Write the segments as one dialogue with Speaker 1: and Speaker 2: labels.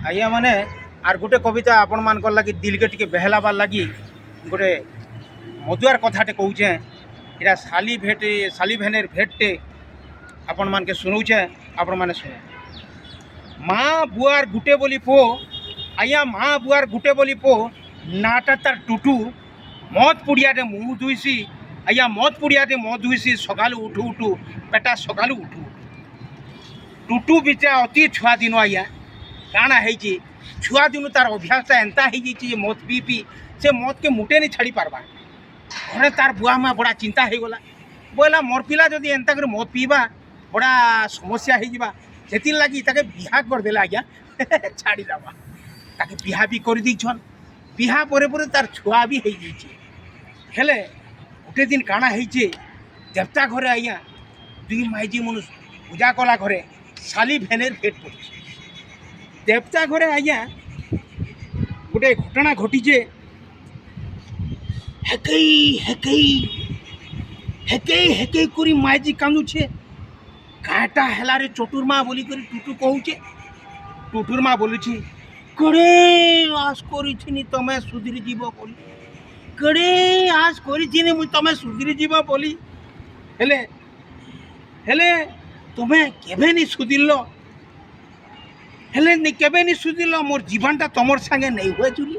Speaker 1: आज्ञा मैंने आर गोटे कविता आपण मान लगी दिल के टिके बहलाबार लगी गोटे मधुआर कथाटे कहूचे इटा साली भेनेर भेटटे आपण मान के सुनौचे आपण माने सुने। माँ बुआर गुटे बोली पो आज्ञा माँ बुआर गुटे बोली पो नाटा तार टुटू मद पुड़ियाटे मुँह धुईसी आज्ञा मद पुड़ियाटे मद धुईसी सकालू उठू उठू बेटा सकालू उठू टुटू बिचा अति छुआ दिन आज्ञा काଣା ହେଇଛି छुआ दिन तार अभ्यासटा एंता हो मद पी पी से मद के मुटे नहीं छाड़ी पार्बा घरे तार बुआ माँ बड़ा चिंता हो गला बोला मोर पिला जदि एंता कर मद पीवा बड़ा समस्या हो लगी ताके बिहा करदेला आज्ञा छाड़ीदेवा ताके बिहा भी कर दीछन बिहा परे परे तार छुआ भी हो हेले गोटे दिन काଣା ହେଇଛି देवता घरे आज्ञा दुई माइजी मनुष्य पूजा कला घरे साली भेनेर भेट पड़ी देवता घरे आज्ञा गोटे घटना घटीचे हेकई हेकई हेकई हेकई करी माइजी कांदुछे काटा हेला रे चटुरमा बोली करी टुटू कहूचे टुटुरमा बोलुछि कड़े आस करिथिनी तमे सुधरी जीव बोली कड़े आस करिथिनी मु तमे सुधरी जीव बोली हेले हेले तमे केबे नी सुधिरलो हेले केबे नी सुधिरलो मोर जीवनटा तमर संगे नहीं हुए चुली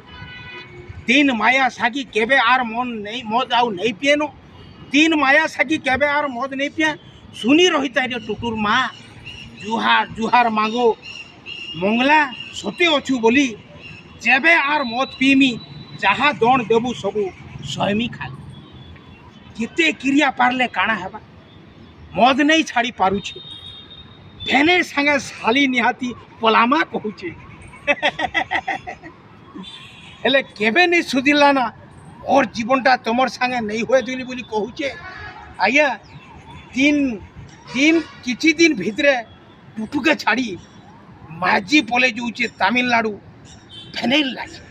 Speaker 1: तीन माया सागी केबे आर मन नहीं मद आउ नहीं पिएनो तीन माया सागी केबे आर मद नहीं पिया सुनी रही रे टुटुर माँ जुहार जुहार मांगो मंगला सते अच्छु बोली जेबे आर मद पीमी जहाँ दण देबू सबू सहमी खाली जिते क्रिया पारले काଣା हेबा मद नहीं छाड़ी पारुछे भेने संगे साली निहाती पलामा कहूचे हेले केबे नहीं सुधिला ना और जीवनटा तमर संगे नहीं हुए दिली बोली कहूचे आज्ञा तीन दिन किछि दिन भितरे टुटू के छाड़ी माझी पले जाऊे तमिलनाडु भेने लगे